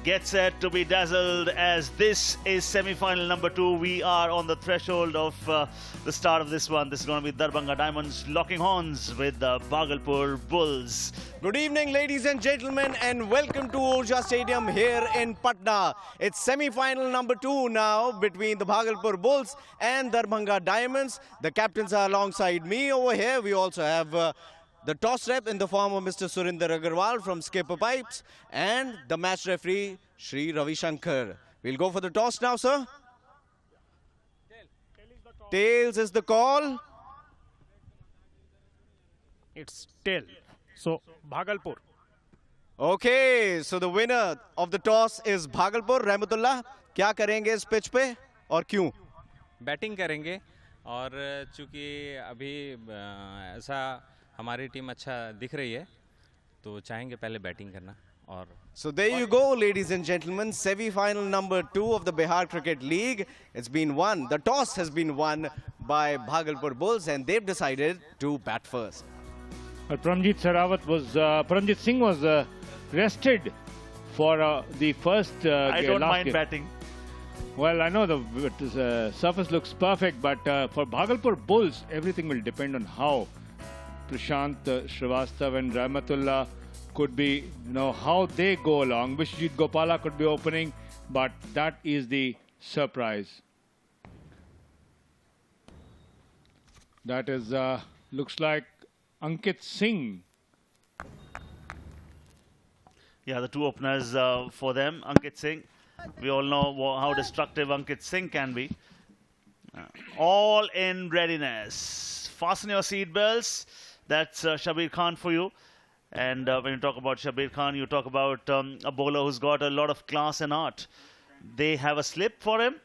Get set to be dazzled as this is semi-final number 2. We are on the threshold of the start of this one. This is going to be Darbhanga Diamonds locking horns with the Bhagalpur Bulls. Good evening, ladies and gentlemen, and welcome to Urja Stadium here in Patna. It's semi-final number 2 now between the Bhagalpur Bulls and Darbhanga Diamonds. The captains are alongside me over here. We also have the toss rep in the form of Mr. Surinder Agarwal from Skipper Pipes and the match referee, Shri Ravi Shankar. We'll go for the toss now, sir. Tails is the call. It's tail. So, Bhagalpur. Okay, so the winner of the toss is Bhagalpur. Rahmatullah, क्या करेंगे इस pitch पे और क्यों? Batting करेंगे और चूंकि अभी ऐसा हमारी टीम अच्छा दिख रही है तो चाहेंगे पहले बैटिंग करना और So there you go, ladies and gentlemen, semi-final number 2 of the Bihar Cricket League. It's been won. The toss has been won by Bhagalpur Bulls and they've decided to bat first. But Paramjit Singh was rested for the first I don't last mind game. batting. Well, I know the surface looks perfect, but for Bhagalpur Bulls, everything will depend on how Prashant Srivastav and Rahmatullah could be, how they go along. Vishwajit Gopala could be opening, but that is the surprise. That is, looks like Ankit Singh. Yeah, the two openers for them, Ankit Singh. We all know how destructive Ankit Singh can be. All in readiness. Fasten your seat belts. That's Shabir Khan for you. And when you talk about Shabir Khan, you talk about a bowler who's got a lot of class and art. They have a slip for him.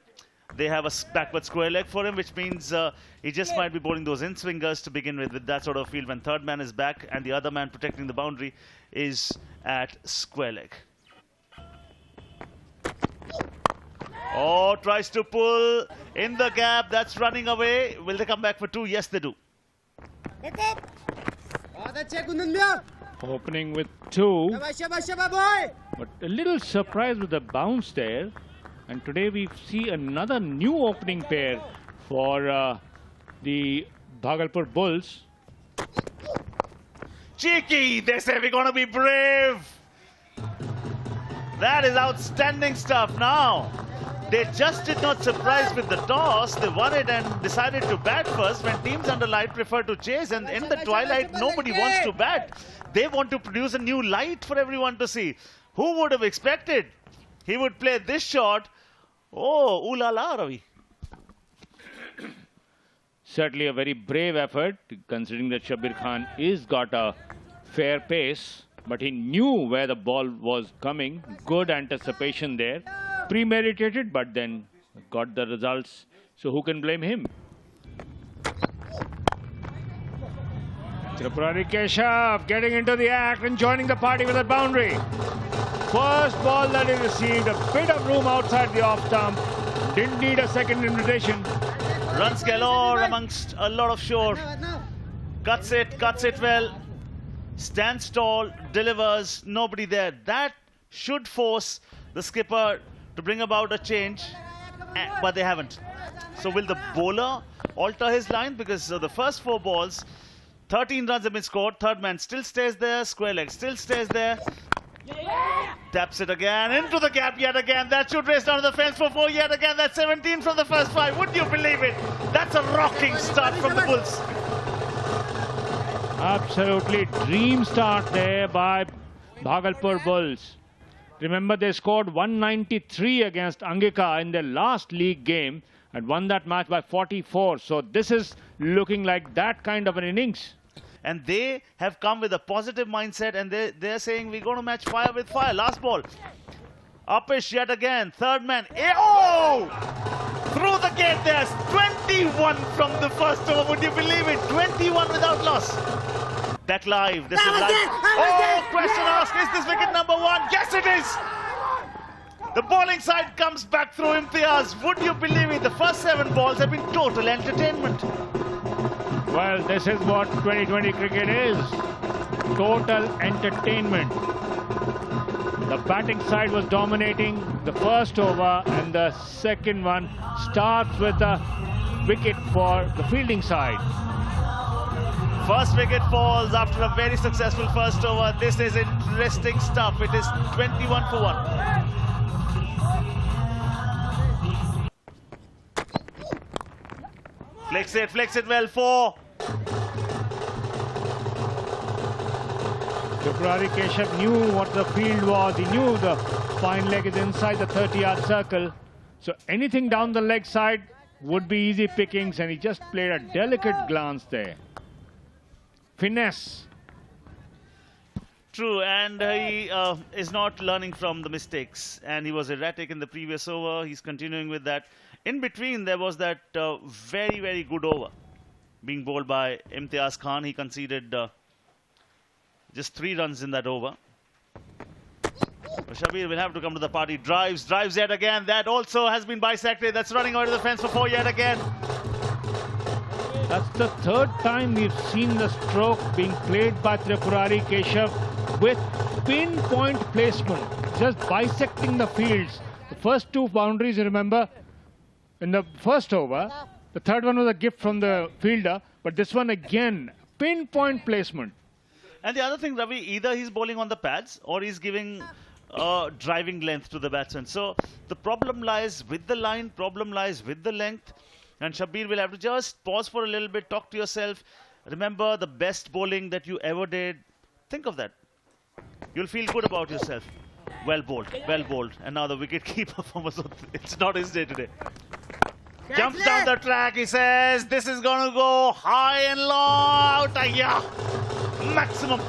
They have a backward square leg for him, which means he just might be bowling those in-swingers to begin with that sort of field when third man is back and the other man protecting the boundary is at square leg. Oh, tries to pull in the gap. That's running away. Will they come back for 2? Yes, they do. Opening with 2. But a little surprise with the bounce there. And today we see another new opening pair for the Bhagalpur Bulls. Cheeky! They say we're going to be brave. That is outstanding stuff now. They just did not surprise with the toss. They won it and decided to bat first when teams under light prefer to chase. And in the twilight, nobody wants to bat. They want to produce a new light for everyone to see. Who would have expected he would play this shot? Oh, ooh la la, Ravi. Certainly a very brave effort, considering that Shabir Khan is got a fair pace. But he knew where the ball was coming. Good anticipation there. Premeditated, but then got the results. So who can blame him? Tripurari Keshav getting into the act and joining the party with a boundary. First ball that he received, a bit of room outside the off stump. Didn't need a second invitation. Runs galore amongst a lot of shore. Cuts it well. Stands tall, delivers, nobody there. That should force the skipper to bring about a change, but they haven't. So will the bowler alter his line? Because the first 4 balls, 13 runs have been scored. Third man still stays there. Square leg still stays there. Taps it again into the gap yet again. That should race down to the fence for 4 yet again. That's 17 from the first 5. Would you believe it? That's a rocking start from the Bulls. Absolutely dream start there by Bhagalpur Bulls. Remember, they scored 193 against Angika in their last league game and won that match by 44. So this is looking like that kind of an innings. And they have come with a positive mindset and they're saying we're going to match fire with fire. Last ball. Upish yet again. Third man. Oh! Through the gate there's 21 from the first over. Would you believe it? 21 without loss. Back live. This is live. Oh, question asked. Is this wicket number 1? Yes, it is. The bowling side comes back through Imtiaz. Would you believe it? The first 7 balls have been total entertainment. Well, this is what 2020 cricket is. Total entertainment. The batting side was dominating the first over, and the second one starts with a wicket for the fielding side. First wicket falls after a very successful first over. This is interesting stuff. It is 21 for 1. Flicks it well. 4. Tripurari Keshav knew what the field was. He knew the fine leg is inside the 30-yard circle. So anything down the leg side would be easy pickings, and he just played a delicate glance there. Finesse. True, and he is not learning from the mistakes. And he was erratic in the previous over. He's continuing with that. In between, there was that very, very good over being bowled by Imtiaz Khan. He conceded just 3 runs in that over. Shabir will have to come to the party. Drives yet again. That also has been bisected. That's running over the fence for 4 yet again. That's the 3rd time we've seen the stroke being played by Tripurari Keshav with pinpoint placement, just bisecting the fields. The first 2 boundaries, you remember, in the first over. The 3rd one was a gift from the fielder, but this one again, pinpoint placement. And the other thing, Ravi, either he's bowling on the pads or he's giving driving length to the batsman. So the problem lies with the line, problem lies with the length. And Shabir will have to just pause for a little bit, talk to yourself. Remember the best bowling that you ever did. Think of that. You'll feel good about yourself. Well bowled, well bowled. And now the wicket keeper for Masood. It's not his day today. Jumps down the track, he says, this is going to go high and low. Out, yeah. Maximum.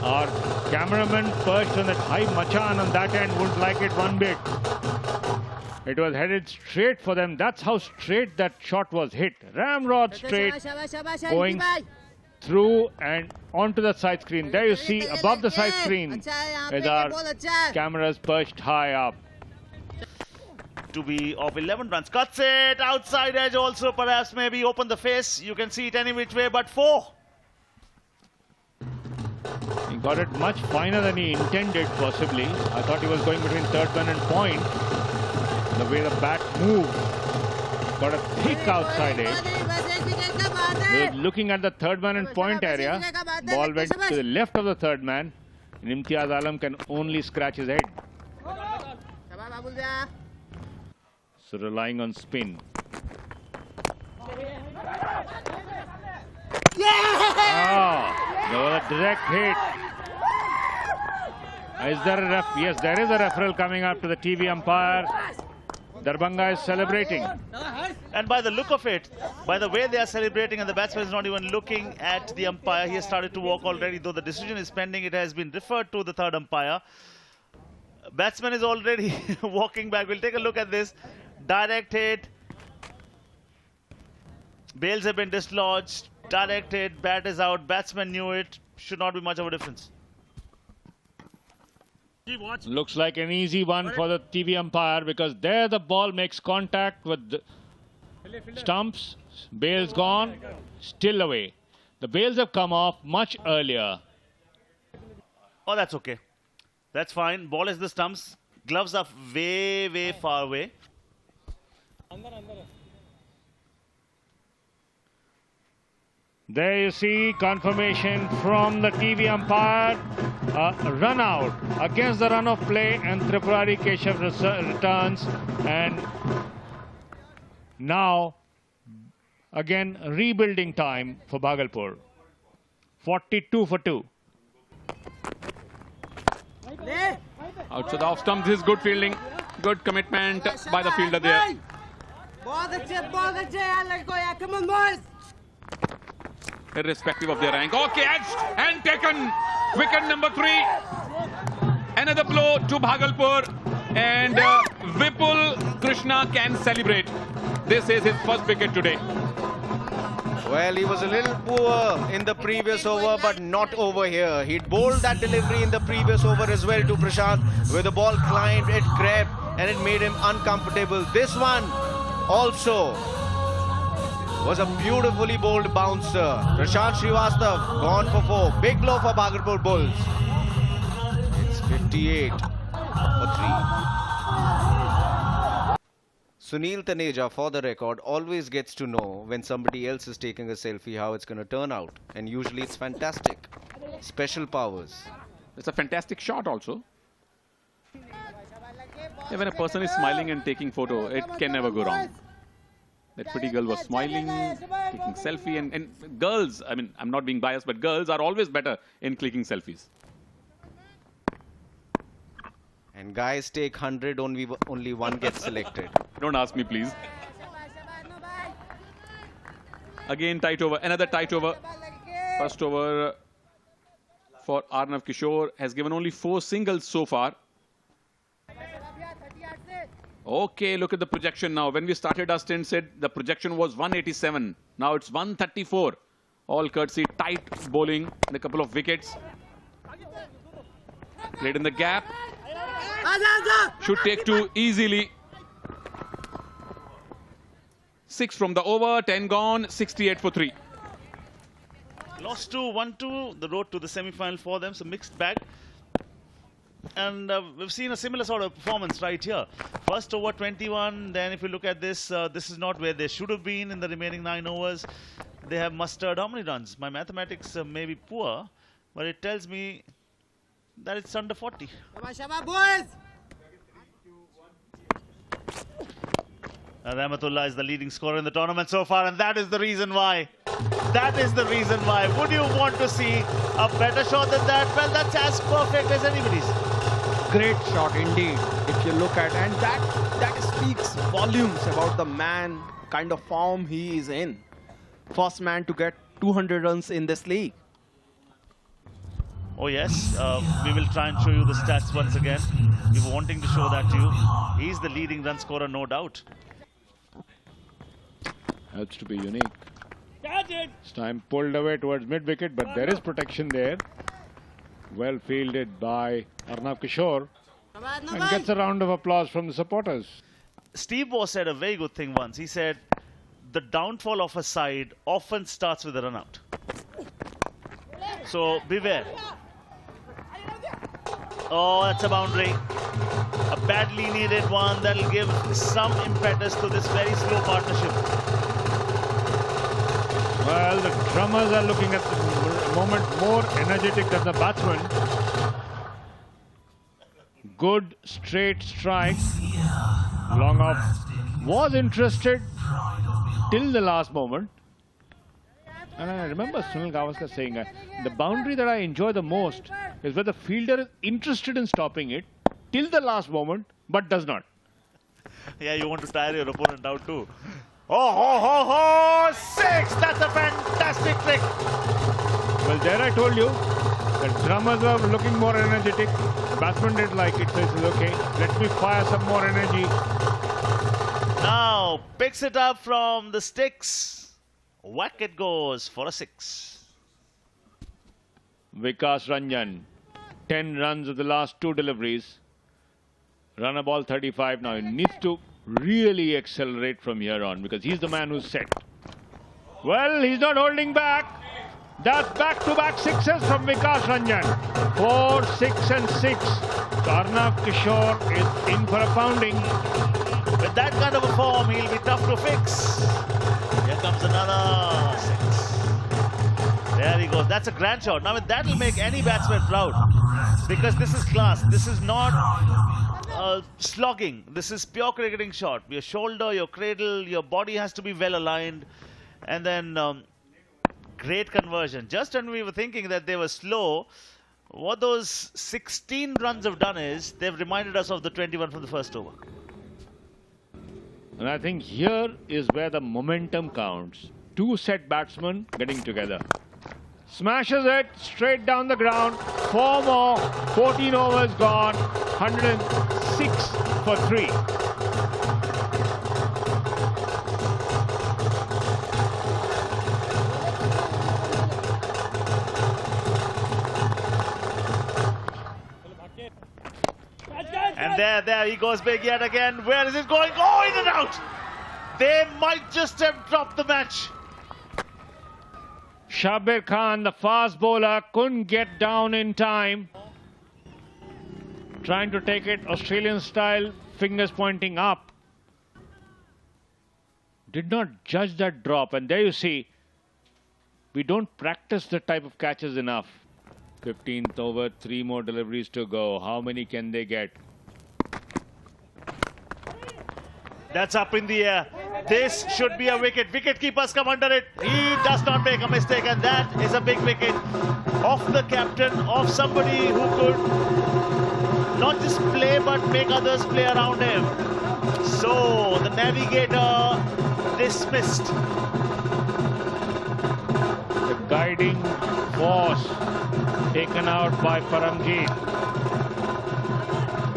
Our cameraman perched on that high machan on that end wouldn't like it one bit. It was headed straight for them. That's how straight that shot was hit. Ramrod straight, going through and onto the side screen. There you see above the side screen is our cameras perched high up. To be of 11 runs. Cuts it. Outside edge also perhaps maybe open the face. You can see it any which way but 4. He got it much finer than he intended possibly. I thought he was going between 3rd man and point. The way the bat moved. Got a thick outside edge. Looking at the 3rd man and point area. Ball went to the left of the 3rd man. And Imtiaz Alam can only scratch his head. So relying on spin. Oh, there was a direct hit. Is there a ref? Yes, there is a referral coming up to the TV umpire. Darbhanga is celebrating. And by the look of it, by the way they are celebrating, and the batsman is not even looking at the umpire, he has started to walk already. Though the decision is pending, it has been referred to the 3rd umpire. Batsman is already walking back. We'll take a look at this. Direct hit. Bails have been dislodged. Direct hit. Bat is out. Batsman knew it. Should not be much of a difference. Looks like an easy one for the TV umpire, because there the ball makes contact with the stumps. Bails gone. Still away. The bails have come off much earlier. Oh, that's okay. That's fine. Ball is the stumps. Gloves are way, way far away. There you see confirmation from the TV umpire. Run out against the run of play, and Tripurari Keshav returns. And now again rebuilding time for Bhagalpur. 42 for 2. Out to the off stump. This is good fielding. Good commitment by the fielder there. Come on, boys. Irrespective of their rank. Okay, and taken. Wicket number 3. Another blow to Bhagalpur. And Vipul Krishna can celebrate. This is his first wicket today. Well, he was a little poor in the previous over, but not over here. He'd bowled that delivery in the previous over as well to Prashant, where the ball climbed, it crept, and it made him uncomfortable. This one also was a beautifully bowled bouncer. Prashant Srivastava gone for 4. Big blow for Bhagalpur Bulls. It's 58 for 3. Sunil Taneja, for the record, always gets to know when somebody else is taking a selfie how it's going to turn out. And usually it's fantastic. Special powers. It's a fantastic shot also. Yeah, when a person is smiling and taking photo, it can never go wrong. That pretty girl was smiling, taking selfie, and girls, I mean, I'm not being biased, but girls are always better in clicking selfies. And guys take 100, only one gets selected. Don't ask me, please. Again, tight over, another tight over. First over for Arnav Kishore has given only 4 singles so far. Okay, look at the projection now. When we started our stint, said the projection was 187. Now it's 134. All courtesy tight bowling and a couple of wickets. Played in the gap. Should take 2 easily. 6 from the over, 10 gone, 68 for 3. Lost 2, 1-2. The road to the semi-final for them. So mixed bag. And we've seen a similar sort of performance right here. First over 21, then if you look at this, this is not where they should have been in the remaining 9 overs. They have mustered how many runs? My mathematics may be poor, but it tells me that it's under 40. Rahmatullah is the leading scorer in the tournament so far, and that is the reason why. That is the reason why. Would you want to see a better shot than that? Well, that's as perfect as anybody's. Great shot indeed, if you look at, and that speaks volumes about the man, kind of form he is in. First man to get 200 runs in this league. Oh yes, we will try and show you the stats once again. We were wanting to show that to you. He's the leading run scorer, no doubt. Helps to be unique. This time pulled away towards mid-wicket, but there is protection there. Well fielded by Arnav Kishore. And gets a round of applause from the supporters. Steve Waugh said a very good thing once. He said, the downfall of a side often starts with a run out. So beware. Oh, that's a boundary. A badly needed one that'll give some impetus to this very slow partnership. Well, the drummers are looking at the moment more energetic than the batsmen. Good straight strike. Long off. Was interested till the last moment. And I remember Sunil Gavaskar saying, the boundary that I enjoy the most is where the fielder is interested in stopping it till the last moment, but does not. Yeah, you want to tire your opponent out too. Oh, 6! That's a fantastic trick. Well, there I told you, the drummers were looking more energetic. The batsman didn't like it, so he says, okay, let me fire some more energy. Now, picks it up from the sticks. Whack it goes for a 6. Vikas Ranjan, 10 runs of the last 2 deliveries. Run a ball 35 now. He needs to really accelerate from here on because he's the man who's set. Well, he's not holding back. That's back-to-back sixes from Vikas Ranjan. 4, 6 and 6. Arnav Kishore is in for a pounding. With that kind of a form, he'll be tough to fix. Here comes another 6. There he goes. That's a grand shot. Now, that'll make any batsman proud because this is class. This is not slogging. This is pure cricketing shot. Your shoulder, your cradle, your body has to be well aligned. And then great conversion. Just when we were thinking that they were slow, what those 16 runs have done is they've reminded us of the 21 from the first over. And I think here is where the momentum counts. 2 set batsmen getting together. Smashes it straight down the ground. 4 more. 14 overs gone. 106 for 3. And there he goes big yet again. Where is it going? Oh, in and out! They might just have dropped the match. Shabir Khan, the fast bowler, couldn't get down in time. Trying to take it Australian style, fingers pointing up. Did not judge that drop, and there you see, we don't practice the type of catches enough. 15th over, 3 more deliveries to go. How many can they get? That's up in the air. This should be a wicket. Wicket keepers come under it. He does not make a mistake, and that is a big wicket of the captain, of somebody who could not just play but make others play around him. So the navigator dismissed. The guiding force taken out by Paramjeet.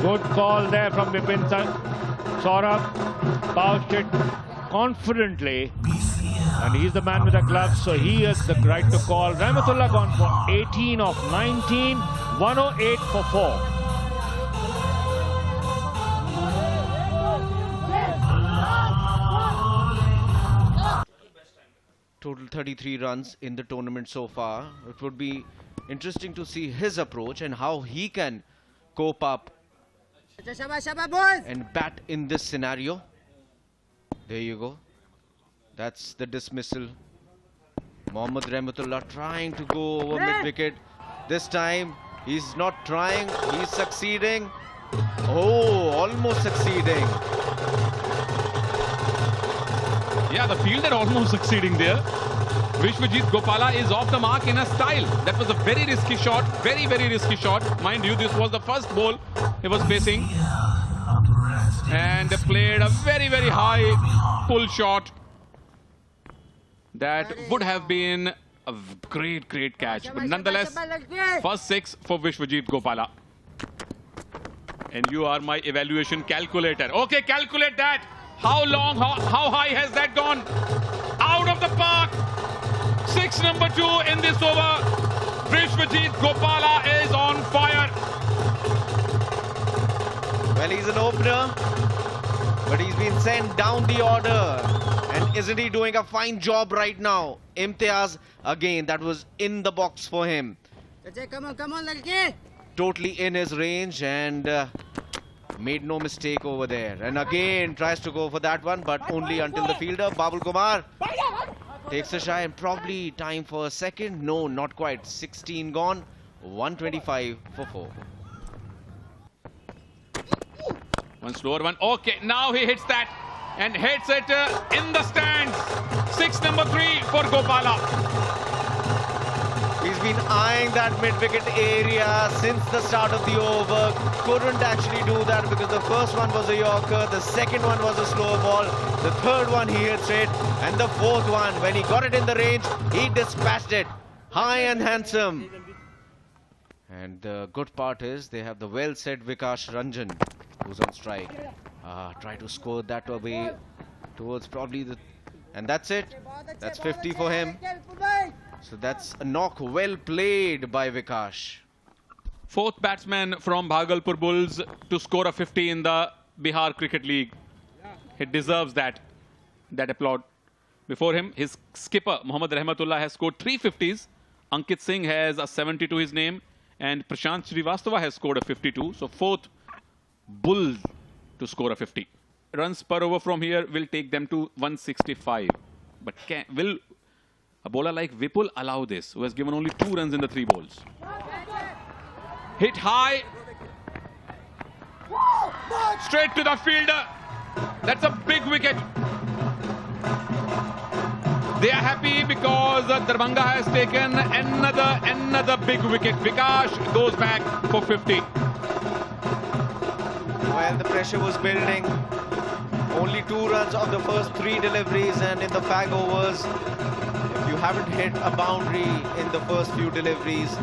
Good call there from Vipin Saurabh. Pouched it confidently. And he's the man with the gloves, so he has the right to call. Rahmatullah gone for 18 of 19, 108 for 4. Total 33 runs in the tournament so far. It would be interesting to see his approach and how he can cope up and bat in this scenario. There you go. That's the dismissal. Mohammad Rahmatullah trying to go over mid-wicket. This time he's not trying, he's succeeding. Oh, almost succeeding. Yeah, the fielder almost succeeding there. Vishwajit Gopala is off the mark in a style. That was a very risky shot. Very, very risky shot. Mind you, this was the first ball he was facing. And played a very, very high pull shot. That would have been a great, great catch. But nonetheless, first 6 for Vishwajit Gopala. And you are my evaluation calculator. Okay, calculate that. How long, how high has that gone? Out of the park. 6 number 2 in this over. Vishwajit Gopala is on fire. Well, he's an opener, but he's been sent down the order. And isn't he doing a fine job right now? Imtiaz, again, that was in the box for him. Come on, Lalki. Totally in his range and made no mistake over there. And again, tries to go for that one, but only until the fielder, Babul Kumar, takes a shy and probably time for a second. No, not quite. 16 gone, 125 for 4. One slower one. Okay, now he hits that and hits it in the stands. 6 number 3 for Gopala. He's been eyeing that mid-wicket area since the start of the over. Couldn't actually do that because the first one was a Yorker, the second one was a slow ball, the third one he hit straight, and the fourth one, when he got it in the range, he dispatched it high and handsome. And the good part is they have the well-said Vikash Ranjan, who's on strike. Try to score that away towards probably the... And that's it. That's 50 for him. So that's a knock well played by Vikash. 4th batsman from Bhagalpur Bulls to score a 50 in the Bihar Cricket League. He deserves that applaud. Before him, his skipper Mohammad Rahmatullah has scored 3 50s. Ankit Singh has a 70 to his name, and Prashant Srivastava has scored a 52. So 4th Bull to score a 50. Runs per over from here will take them to 165. But will a bowler like Vipul allow this, who has given only 2 runs in the 3 balls? Hit high. Straight to the fielder. That's a big wicket. They are happy because Darbhanga has taken another big wicket. Vikash goes back for 50. Well, the pressure was building. Only 2 runs of the first 3 deliveries, and in the fag overs, if you haven't hit a boundary in the first few deliveries,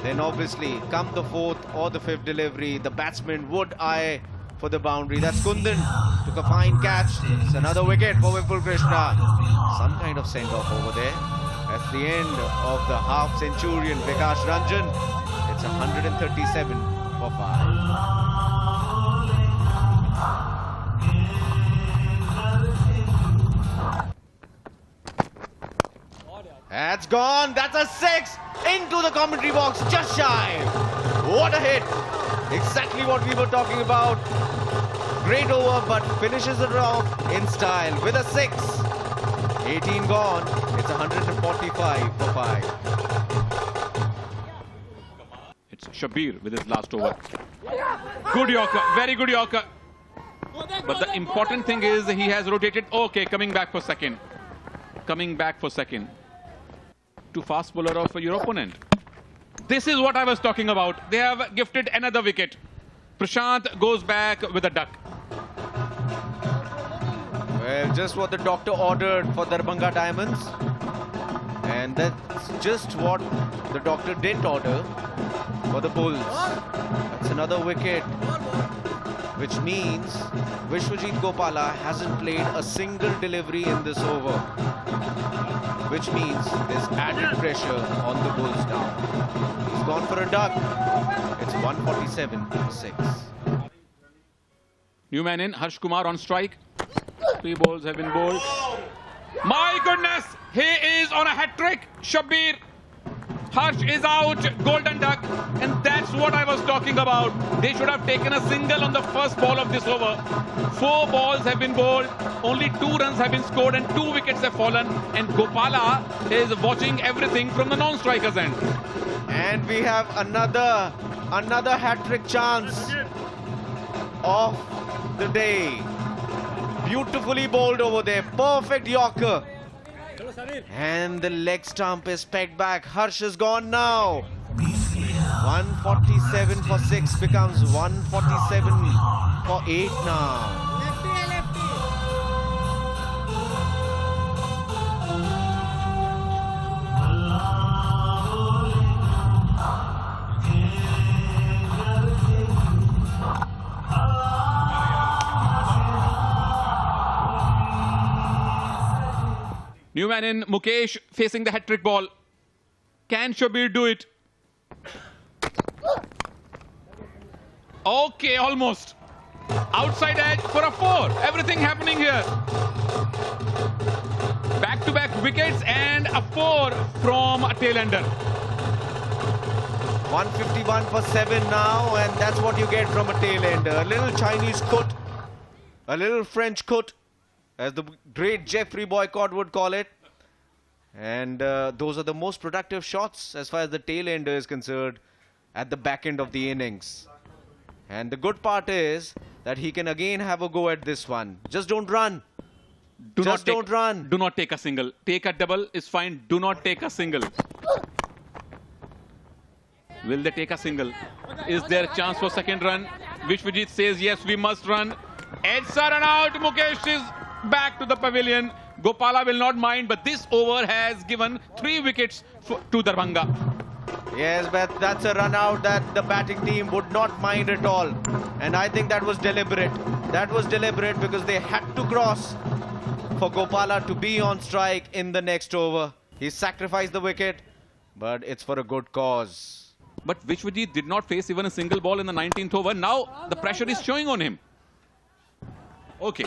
then obviously come the 4th or the 5th delivery, the batsman would eye for the boundary. That's Kundan, took a fine catch. It's another wicket for Vipul Krishna. Some kind of send-off over there. That's the end of the half-centurion Vikash Ranjan. It's 137 for 5. That's gone. That's a 6 into the commentary box, just shy. What a hit. Exactly what we were talking about. Great over, but finishes it off in style with a 6. 18 gone. It's 145 for 5. It's Shabir with his last over. Good Yorker, very good Yorker. But the important thing is he has rotated. Okay, coming back for second. Coming back for second. To fast bowler of your opponent. This is what I was talking about. They have gifted another wicket. Prashant goes back with a duck. Well, just what the doctor ordered for Darbhanga Diamonds. And that's just what the doctor didn't order for the Bulls. That's another wicket. Which means Vishwajit Gopala hasn't played a single delivery in this over. Which means there's added pressure on the Bulls now. He's gone for a duck. It's 147 for 6. New man in, Harsh Kumar on strike. 3 balls have been bowled. My goodness, he is on a hat-trick. Shabir. Harsh is out, golden duck, and that's what I was talking about. They should have taken a single on the first ball of this over. 4 balls have been bowled, only 2 runs have been scored and 2 wickets have fallen. And Gopala is watching everything from the non-striker's end. And we have another hat-trick chance of the day. Beautifully bowled over there, perfect Yorker. And the leg stump is pegged back. Harsh is gone now. 147 for 6 becomes 147 for 8 now. New man in, Mukesh facing the hat-trick ball. Can Shabir do it? Okay, almost. Outside edge for a 4. Everything happening here. Back-to-back wickets and a 4 from a tail-ender. 151 for 7 now, and that's what you get from a tail-ender. A little Chinese cut, a little French cut, as the great Jeffrey Boycott would call it. And those are the most productive shots as far as the tail ender is concerned at the back end of the innings. And the good part is that he can again have a go at this one. Just don't run. Don't run. Do not take a single. Take a double is fine. Do not take a single. Will they take a single? Is there a chance for second run? Vishwajit says yes, we must run. It's a run out. Mukesh is back to the pavilion. Gopala will not mind, but this over has given 3 wickets to Darbhanga. Yes, but that's a run out that the batting team would not mind at all. And I think that was deliberate. That was deliberate because they had to cross for Gopala to be on strike in the next over. He sacrificed the wicket, but it's for a good cause. But Vishwajit did not face even a single ball in the 19th over. Now the pressure is showing on him. Okay,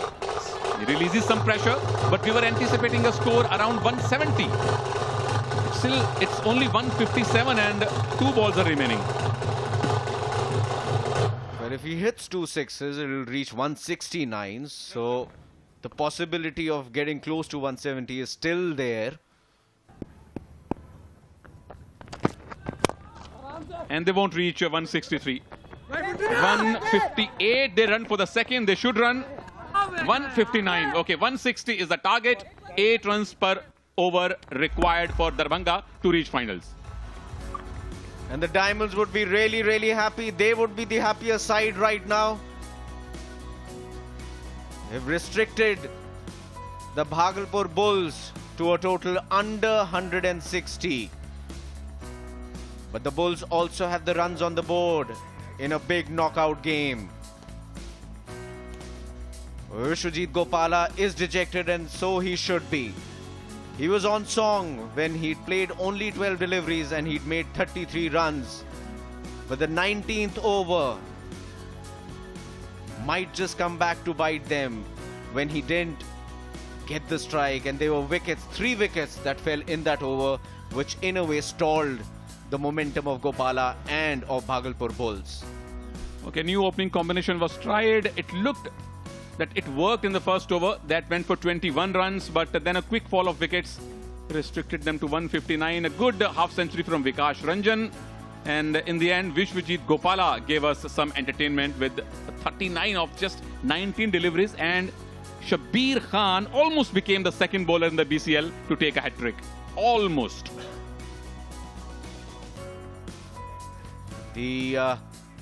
he releases some pressure, but we were anticipating a score around 170. Still, it's only 157 and 2 balls are remaining. Well, if he hits 2 sixes, it will reach 169. So the possibility of getting close to 170 is still there. And they won't reach 163. 158, they run for the second. They should run 159. Okay, 160 is the target. 8 runs per over required for Darbhanga to reach finals. And the Diamonds would be really, really happy. They would be the happier side right now. They've restricted the Bhagalpur Bulls to a total under 160. But the Bulls also have the runs on the board in a big knockout game. Vishwajit Gopala is dejected, and so he should be. He was on song when he'd played only 12 deliveries and he'd made 33 runs. But the 19th over might just come back to bite them when he didn't get the strike, and there were wickets, 3 wickets that fell in that over, which in a way stalled the momentum of Gopala and of Bhagalpur Bulls. Okay, new opening combination was tried. It looked that it worked in the first over. That went for 21 runs, but then a quick fall of wickets restricted them to 159. A good half century from Vikash Ranjan. And in the end, Vishwajit Gopala gave us some entertainment with 39 of just 19 deliveries. And Shabbir Khan almost became the second bowler in the BCL to take a hat-trick. Almost. The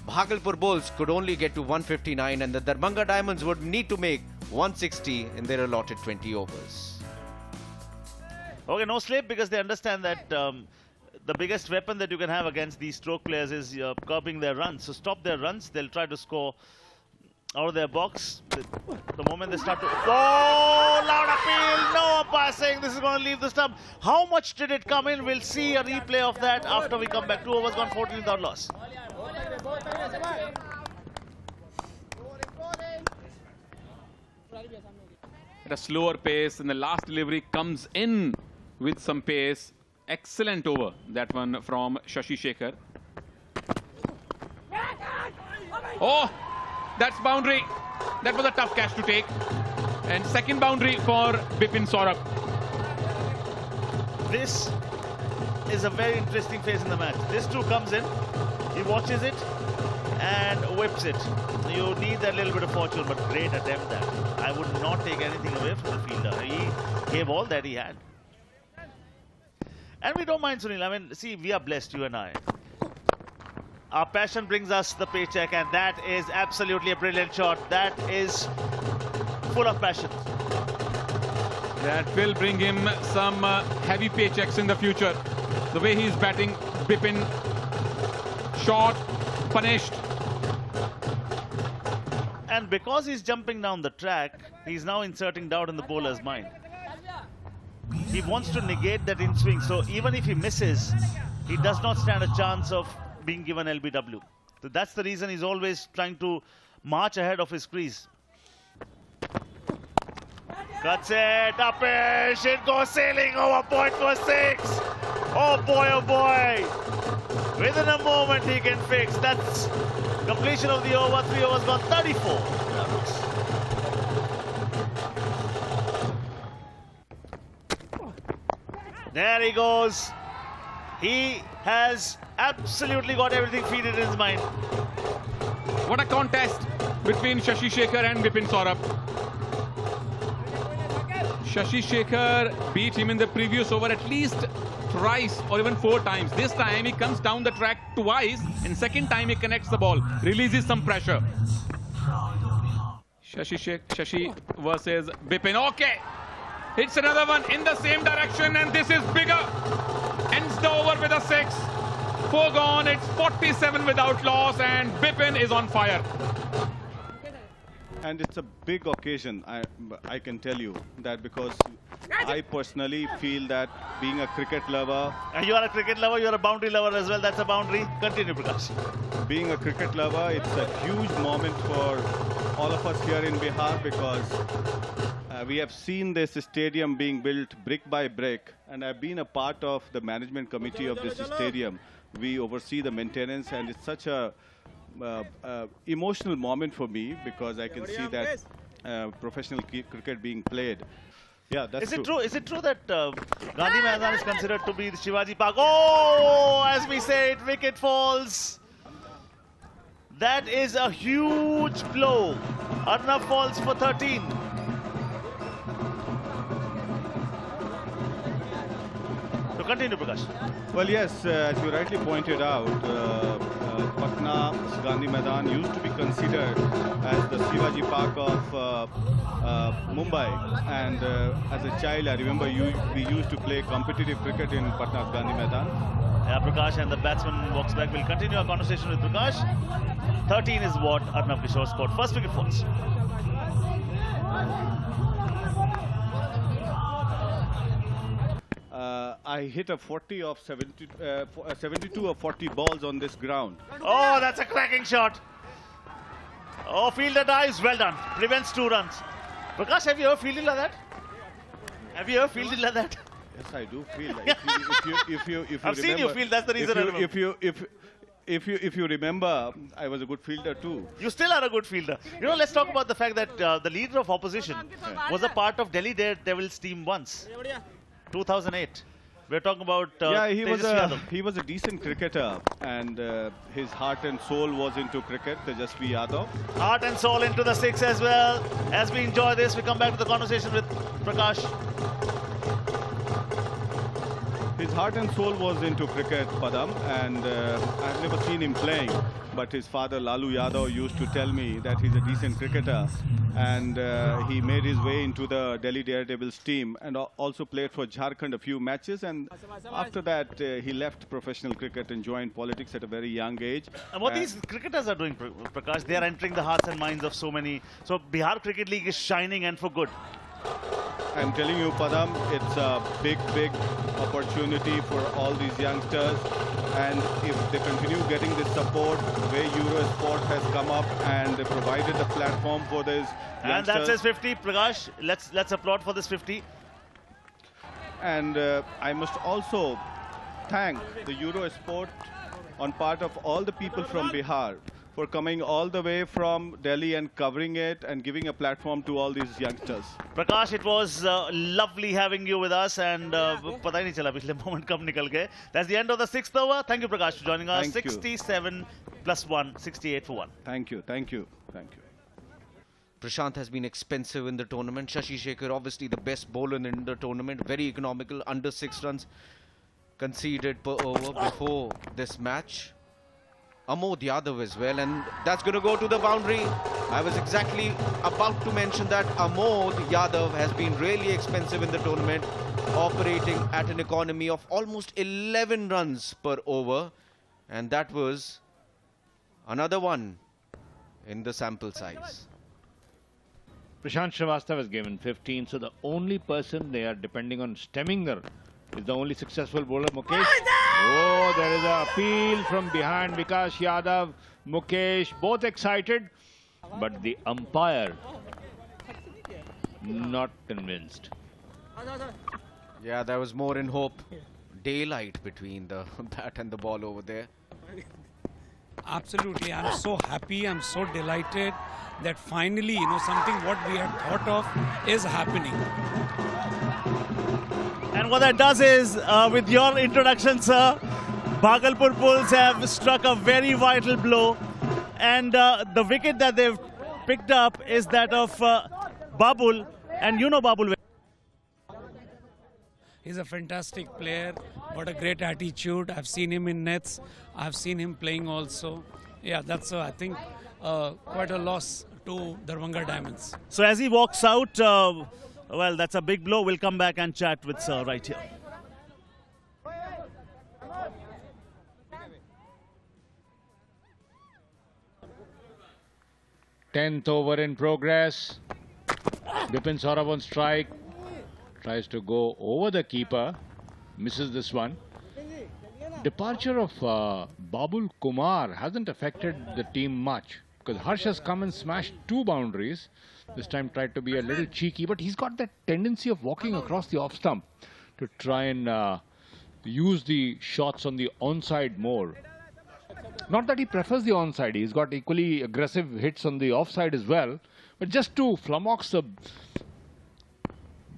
Bhagalpur Bulls could only get to 159, and the Darbhanga Diamonds would need to make 160 in their allotted 20 overs. Okay, no sleep, because they understand that the biggest weapon that you can have against these stroke players is curbing their runs. So stop their runs. They'll try to score out of their box. The moment they start to... Oh, loud appeal. No passing. This is going to leave the stump. How much did it come in? We'll see a replay of that after we come back. 2 overs gone, 14 without loss. At a slower pace, and the last delivery comes in with some pace. Excellent over, that one from Shashi Shekhar. Oh, that's boundary. That was a tough catch to take. And second boundary for Bipin Saurabh. This is a very interesting phase in the match. This too comes in. He watches it and whips it. You need that little bit of fortune, but great attempt that. I would not take anything away from the fielder. He gave all that he had. And we don't mind, Sunil. I mean, see, we are blessed, you and I. Our passion brings us the paycheck, and that is absolutely a brilliant shot. That is full of passion. That will bring him some heavy paychecks in the future. The way he's batting, Bipin, shot, punished. And because he's jumping down the track, he's now inserting doubt in the bowler's mind. He wants to negate that in swing, so even if he misses, he does not stand a chance of being given LBW. So that's the reason he's always trying to march ahead of his crease. Cuts it, upish, it goes sailing over point for 6. Oh boy, within a moment he can fix. That's completion of the over, 3 overs gone, 34. There he goes. He has absolutely got everything feeded in his mind. What a contest between Shashi Shekhar and Bipin Saurabh. Shashi Shekhar beat him in the previous over at least thrice or even 4 times. This time he comes down the track twice, and second time he connects the ball, releases some pressure. Shashi versus Bipin. Okay, hits another one in the same direction, and this is bigger. Ends the over with a 6. 4 gone, it's 47 without loss, and Bipin is on fire. And it's a big occasion, I can tell you that, because I personally feel that being a cricket lover... And you are a cricket lover, you are a boundary lover as well. That's a boundary. Continue, Prakash. Being a cricket lover, it's a huge moment for all of us here in Bihar, because we have seen this stadium being built brick by brick, and I've been a part of the management committee of this stadium. We oversee the maintenance, and it's such a emotional moment for me, because I can see that professional cricket being played. Yeah, that's true. Is it true that Gandhi Maidan is considered to be the Shivaji Park? Oh, as we say it, wicket falls. That is a huge blow. Arnav falls for 13. So continue, Prakash. Well, yes, as you rightly pointed out, Patna Gandhi Maidan used to be considered as the Shivaji Park of Mumbai, and as a child I remember we used to play competitive cricket in Patna Gandhi Maidan. Yeah, Prakash, and the batsman walks back. We'll continue our conversation with Prakash. 13 is what Arnav Kishore scored. First wicket falls. I hit a 40 of 72 of 40 balls on this ground. Oh, that's a cracking shot. Oh, fielder dives. Well done. Prevents 2 runs. Prakash, have you ever fielded like that? Have you ever fielded like that? Yes, I do feel like if you I've seen you field, that's the reason I remember. If you remember, I was a good fielder too. You still are a good fielder. You know, let's talk about the fact that the leader of opposition was a part of Delhi Daredevils team once. 2008. We're talking about Yeah, he Tejasvi Yadav. was a decent cricketer, and his heart and soul was into cricket. Tejasvi Yadav. Heart and soul into the six as well. As we enjoy this, we come back to the conversation with Prakash. His heart and soul was into cricket, Padam, and I've never seen him playing. But his father, Lalu Yadav, used to tell me that he's a decent cricketer, and he made his way into the Delhi Daredevils team and also played for Jharkhand a few matches. And after that, he left professional cricket and joined politics at a very young age. And what these cricketers are doing, Prakash, they are entering the hearts and minds of so many. So Bihar Cricket League is shining and for good. I'm telling you, Padam, it's a big opportunity for all these youngsters. And if they continue getting this support, the way Eurosport has come up and they provided the platform for this youngsters. And that says 50, Prakash. Let's applaud for this 50. And I must also thank the Eurosport on part of all the people from Bihar for coming all the way from Delhi and covering it and giving a platform to all these youngsters. Prakash, it was lovely having you with us, and पता ही नहीं चला पिछले moment कब निकल गए. That's the end of the 6th over. Thank you, Prakash, for joining us. Thank you. 67 plus 1, 68 for 1. Thank you, thank you, thank you. Prashant has been expensive in the tournament. Shashi Shekhar, obviously the best bowler in the tournament. Very economical, under 6 runs conceded per over before this match. Amod Yadav as well, and that's going to go to the boundary. I was exactly about to mention that Amod Yadav has been really expensive in the tournament, operating at an economy of almost 11 runs per over, and that was another one in the sample size. Prashant Srivastava was given 15, so the only person they are depending on stemming the is the only successful bowler, Mukesh. Oh, there is an appeal from behind. Vikas Yadav, Mukesh, both excited, but the umpire not convinced. Yeah, there was more in hope. Daylight between the bat and the ball over there. Absolutely, I'm so happy, I'm so delighted that finally, something what we had thought of is happening. And what that does is, with your introduction, sir, Bhagalpur Bulls have struck a very vital blow. And the wicket that they've picked up is that of Babul. And you know Babul. He's a fantastic player, got a great attitude. I've seen him in nets. I've seen him playing also. Yeah, that's, I think, quite a loss to Darbhanga Diamonds. So as he walks out, well, that's a big blow. We'll come back and chat with sir right here. Tenth over in progress. Bipin Saurabh on strike. Tries to go over the keeper. Misses this one. Departure of Babul Kumar hasn't affected the team much, because Harsh has come and smashed 2 boundaries. This time tried to be a little cheeky, but he's got that tendency of walking across the off stump to try and use the shots on the onside more. Not that he prefers the onside, he's got equally aggressive hits on the offside as well, but just to flummox the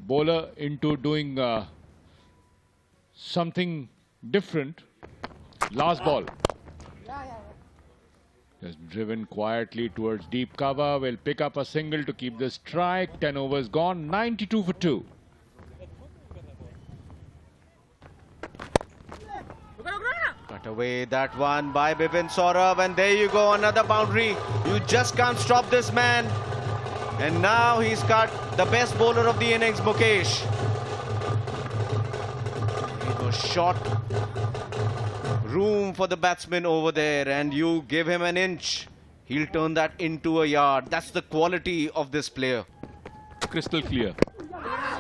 bowler into doing something different. Last ball. Just driven quietly towards deep cover. Will pick up a single to keep the strike. 10 overs gone. 92 for 2. Cut away that one by Bipin Saurabh, and there you go, another boundary. You just can't stop this man. And now he's cut the best bowler of the innings, Mukesh. It was short. Room for the batsman over there, and you give him an inch, he'll turn that into a yard. That's the quality of this player. Crystal clear.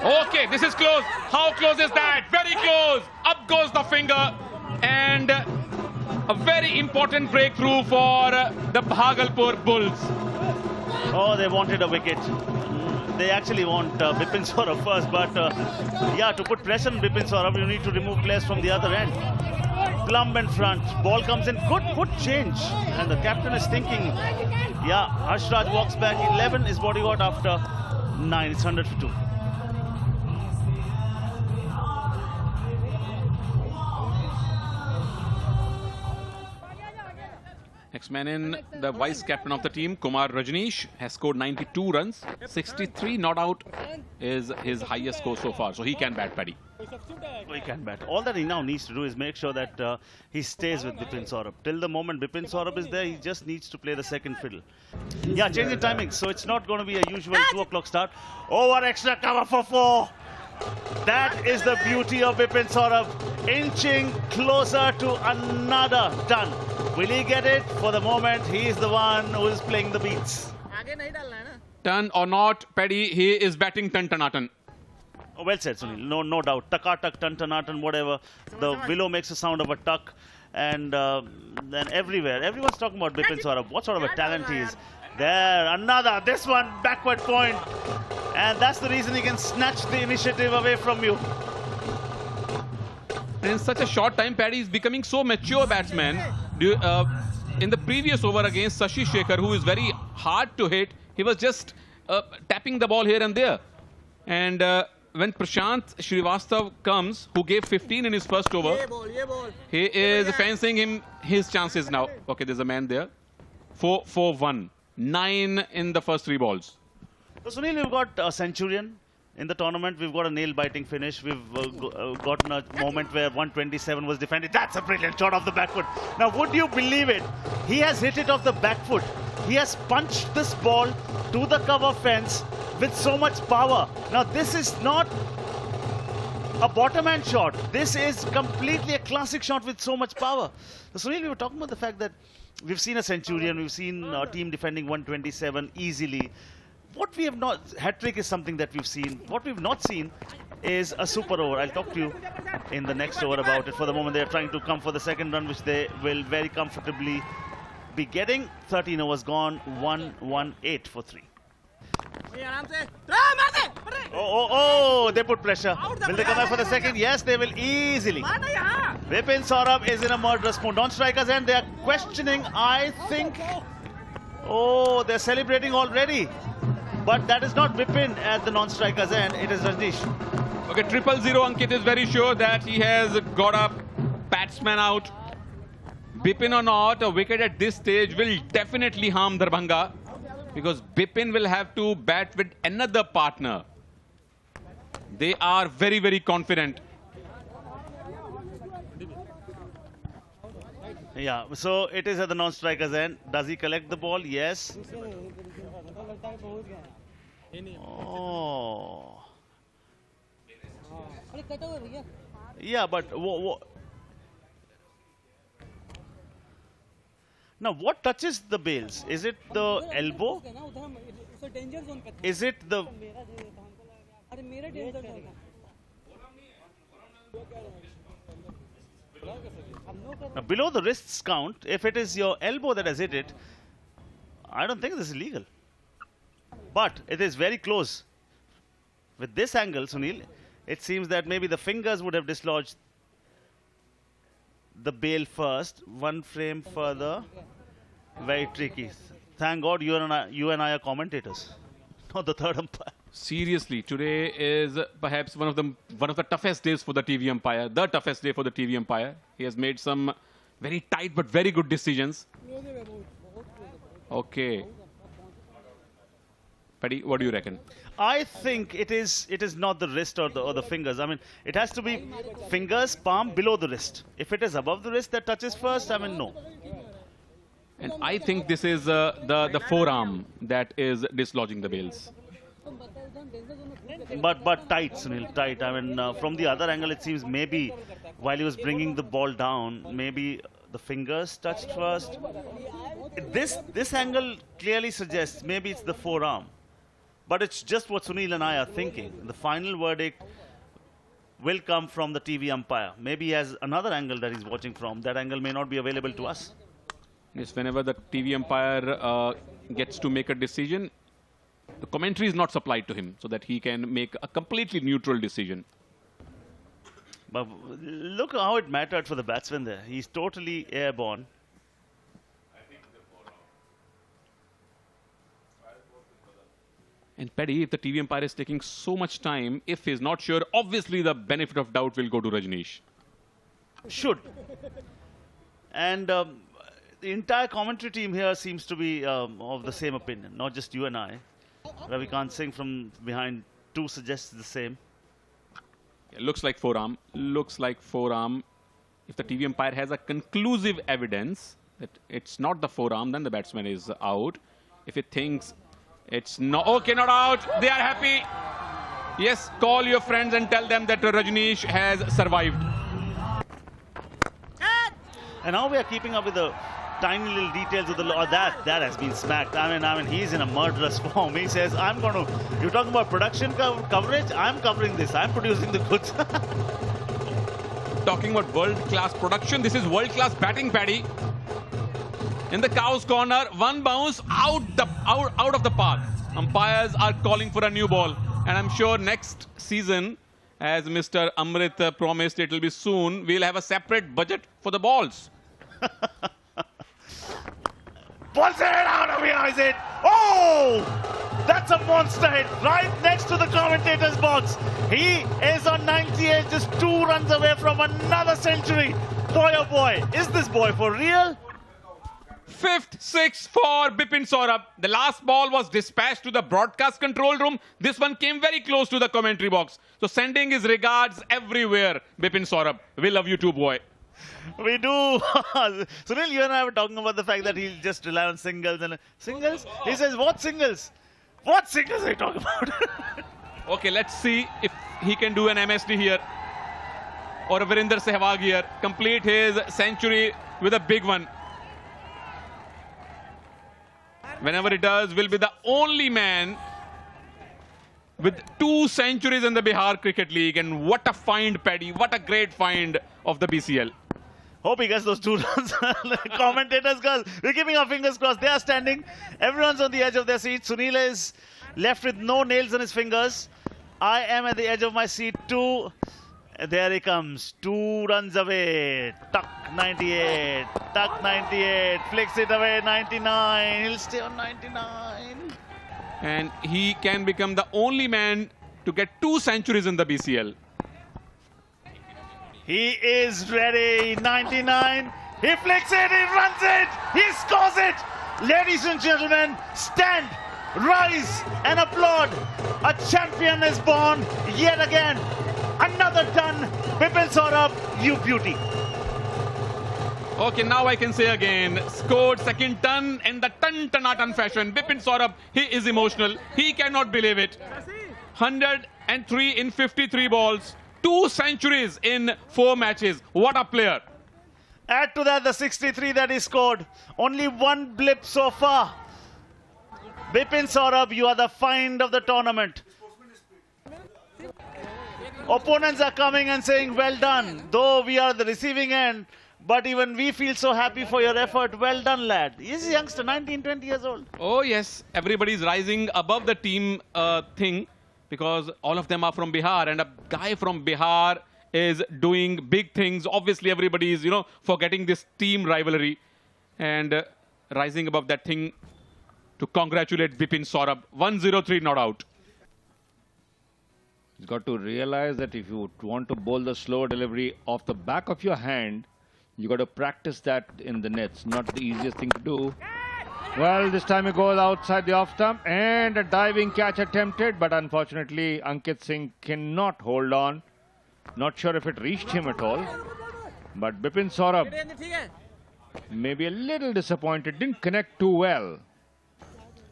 Okay, this is close. How close is that? Very close. Up goes the finger. And a very important breakthrough for the Bhagalpur Bulls. Oh, they wanted a wicket. they actually want Bipin Saurabh first, but yeah, to put pressure on Bipin Saurabh, you need to remove players from the other end. Plumb in front, ball comes in, good change, and the captain is thinking, yeah, Harshraj walks back, 11 is what he got after 9, it's 100 for 2. Next man in, the vice captain of the team, Kumar Rajneesh, has scored 92 runs. 63 not out is his highest score so far. So he can bat, Paddy. He can bat. All that he now needs to do is make sure that he stays with Bipin Saurabh. Till the moment Bipin Saurabh is there, he just needs to play the second fiddle. Yeah, changing timing. So it's not going to be a usual 2 o'clock start. Over extra cover for 4. That is the beauty of Bipin Saurabh, inching closer to another ton. Will he get it? For the moment, he is the one who is playing the beats. Ton or not, Paddy, he is batting ton-ton-ton. Oh, well said, Sunil. No doubt. Taka-tak, tan-tan-tan, whatever. The willow makes a sound of a tuck. And then everywhere, everyone's talking about Bipin Saurabh. What sort of a talent he is. There, another. This one, backward point. And that's the reason he can snatch the initiative away from you. And in such a short time, Paddy is becoming so mature batsman. In the previous over against Shashi Shekhar, who is very hard to hit, he was just tapping the ball here and there. And when Prashant Srivastav comes, who gave 15 in his first over, he is fancying him his chances now. Okay, there's a man there. 4-4-1. 9 in the first 3 balls. So Sunil, we've got a centurion in the tournament. We've got a nail-biting finish. We've gotten a moment where 127 was defended. That's a brilliant shot off the back foot. Now, would you believe it? He has hit it off the back foot. He has punched this ball to the cover fence with so much power. Now, this is not a bottom-hand shot. This is completely a classic shot with so much power. So Sunil, we were talking about the fact that we've seen a centurion. We've seen a team defending 127 easily. What we have not, hat-trick is something that we've seen. What we've not seen is a super over. I'll talk to you in the next over about it. For the moment, they're trying to come for the second run, which they will very comfortably be getting. 13 overs gone, 1-1-8 for 3. Oh, they put pressure. Will they come back for the second? Yes, they will easily. Bipin Saurabh is in a murderous mood. Non-strikers end, they are questioning, I think. Oh, they're celebrating already. But that is not Bipin at the non-strikers end, it is Rajneesh. Okay, 000 Ankit is very sure that he has got a batsman out. Bipin or not, a wicket at this stage will definitely harm Darbhanga, because Bipin will have to bat with another partner. They are very, very confident. Yeah, so it is at the non-strikers end. Does he collect the ball? Yes. Oh. Yeah, but now what touches the bails? Is it the elbow? Is it the... Now, below the wrists count, if it is your elbow that has hit it, I don't think this is legal. But it is very close. With this angle, Sunil, it seems that maybe the fingers would have dislodged the bail first. One frame further. Very tricky. Thank God you and I are commentators, not the third umpire. Seriously, today is perhaps one of the toughest days for the TV umpire. The toughest day for the TV umpire. He has made some very tight but very good decisions. Okay. Paddy, what do you reckon? I think it is not the wrist or the fingers. I mean, it has to be fingers, palm below the wrist. If it is above the wrist that touches first, I mean, no. And I think this is the forearm that is dislodging the bails. But tight, Sunil, tight. I mean, from the other angle, it seems maybe while he was bringing the ball down, maybe the fingers touched first. This angle clearly suggests maybe it's the forearm. But it's just what Sunil and I are thinking. The final verdict will come from the TV umpire. Maybe he has another angle that he's watching from. That angle may not be available to us. Yes, whenever the TV umpire gets to make a decision, the commentary is not supplied to him so that he can make a completely neutral decision. But look how it mattered for the batsman there. He's totally airborne. And Paddy, if the TV umpire is taking so much time, if he's not sure, obviously the benefit of doubt will go to Rajneesh. Should. And the entire commentary team here seems to be of the same opinion, not just you and I. Ravikant Singh from behind too suggests the same. Yeah, looks like forearm. Looks like forearm. If the TV umpire has a conclusive evidence that it's not the forearm, then the batsman is out. If he thinks it's not, okay, not out, they are happy. Yes, call your friends and tell them that Rajneesh has survived. And now we are keeping up with the tiny little details of the law. That has been smacked. I mean, he's in a murderous form. He says, I'm going to, you're talking about production coverage? I'm covering this. I'm producing the goods. Talking about world-class production, this is world-class batting, Paddy. In the cow's corner, one bounce out of the park. Umpires are calling for a new ball. And I'm sure next season, as Mr. Amrit promised it will be soon, we'll have a separate budget for the balls. Ball's it out of here, is it? Oh! That's a monster hit right next to the commentator's box. He is on 98, just 2 runs away from another century. Boy, oh boy, is this boy for real? 5th 6 for Bipin Saurabh. The last ball was dispatched to the broadcast control room. This one came very close to the commentary box. So sending his regards everywhere, Bipin Saurabh. We love you too, boy. We do. Sunil, you and I were talking about the fact that he'll just rely on singles. And singles? He says, what singles? What singles are you talking about? Okay, let's see if he can do an MSD here. Or a Virender Sehwag here. Complete his century with a big one. Whenever he does, will be the only man with 2 centuries in the Bihar Cricket League. And what a find, Paddy. What a great find of the BCL. Hope he gets those 2 runs. Commentators, girls, we're keeping our fingers crossed. They are standing. Everyone's on the edge of their seat. Sunil is left with no nails on his fingers. I am at the edge of my seat too. There he comes. 2 runs away. Tuck 98. Tuck 98. Flicks it away 99. He'll stay on 99. And he can become the only man to get 2 centuries in the BCL. He is ready. 99. He flicks it. He runs it. He scores it. Ladies and gentlemen, stand, rise and applaud. A champion is born yet again. Another ton. Bipin Saurabh, you beauty. Okay, now I can say again, scored second ton in the ton-ton-ton fashion. Bipin Saurabh, he is emotional. He cannot believe it. 103 in 53 balls. 2 centuries in 4 matches. What a player. Add to that the 63 that he scored. Only 1 blip so far. Bipin Saurabh, you are the find of the tournament. Opponents are coming and saying, well done. Though we are the receiving end, but even we feel so happy for your effort. Well done, lad. He's a youngster, 19, 20 years old. Oh, yes. Everybody is rising above the team thing because all of them are from Bihar. And a guy from Bihar is doing big things. Obviously, everybody is, forgetting this team rivalry and rising above that thing to congratulate Bipin Saurabh. 103 not out. You've got to realize that if you want to bowl the slow delivery off the back of your hand, you got to practice that in the nets. Not the easiest thing to do. Well, this time he goes outside the off stump and a diving catch attempted, but unfortunately Ankit Singh cannot hold on. Not sure if it reached him at all. But Bipin Saurabh maybe a little disappointed, didn't connect too well.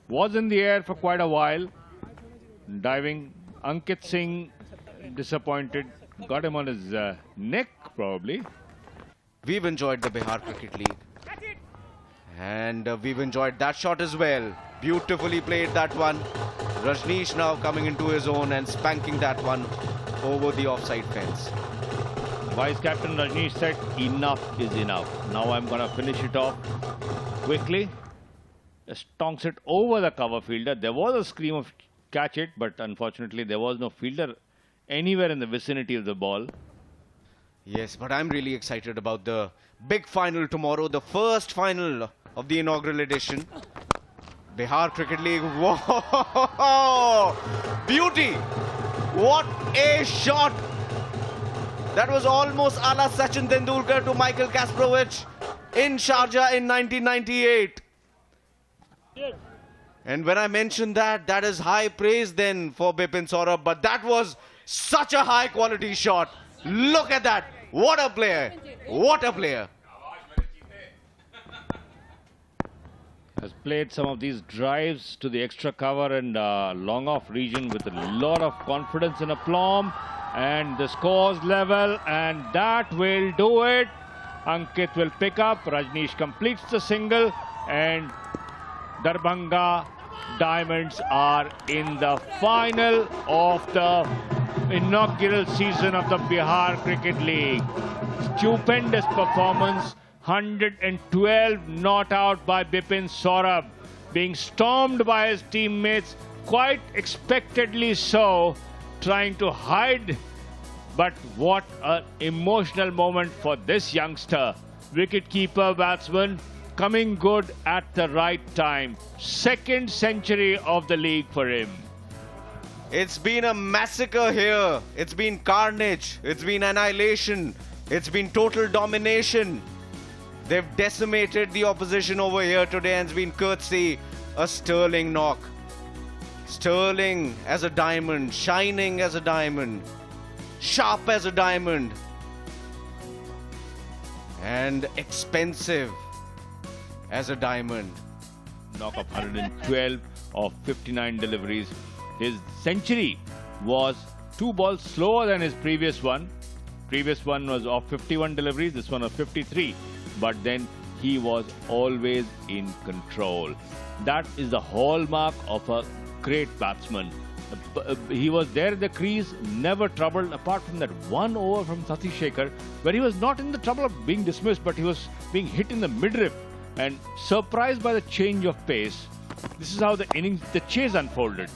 Was in the air for quite a while. Diving. Ankit Singh disappointed. Got him on his neck probably. We've enjoyed the Bihar Cricket League. And we've enjoyed that shot as well. Beautifully played that one. Rajneesh now coming into his own and spanking that one over the offside fence. Vice Captain Rajneesh said, enough is enough. Now I'm going to finish it off quickly. stonks it over the cover fielder. There was a scream of catch it, but unfortunately there was no fielder anywhere in the vicinity of the ball. Yes, but I'm really excited about the big final tomorrow, the first final of the inaugural edition. Bihar Cricket League. Whoa! Beauty! What a shot! That was almost a la Sachin Tendulkar to Michael Kasparovich in Sharjah in 1998. And when I mentioned that, that is high praise then for Bipin Saurabh, but that was such a high quality shot. Look at that. What a player. What a player. Has played some of these drives to the extra cover and long off region with a lot of confidence and aplomb. And the score's level, and that will do it. Ankit will pick up. Rajneesh completes the single, and Darbhanga Diamonds are in the final of the inaugural season of the Bihar Cricket League. Stupendous performance. 112 not out by Bipin Saurabh, being stormed by his teammates, quite expectedly so, trying to hide. But what an emotional moment for this youngster. Wicket-keeper batsman coming good at the right time. Second century of the league for him. It's been a massacre here. It's been carnage. It's been annihilation. It's been total domination. They've decimated the opposition over here today, and it's been courtesy a sterling knock. Sterling as a diamond, shining as a diamond, sharp as a diamond, and expensive as a diamond. Knock of 112 of 59 deliveries. His century was 2 balls slower than his previous one. Previous one was of 51 deliveries, this one of 53. But then he was always in control. That is the hallmark of a great batsman. He was there in the crease, never troubled, apart from that one over from Satish Shekhar, where he was not in the trouble of being dismissed, but he was being hit in the midriff and surprised by the change of pace. This is how the innings, the chase unfolded.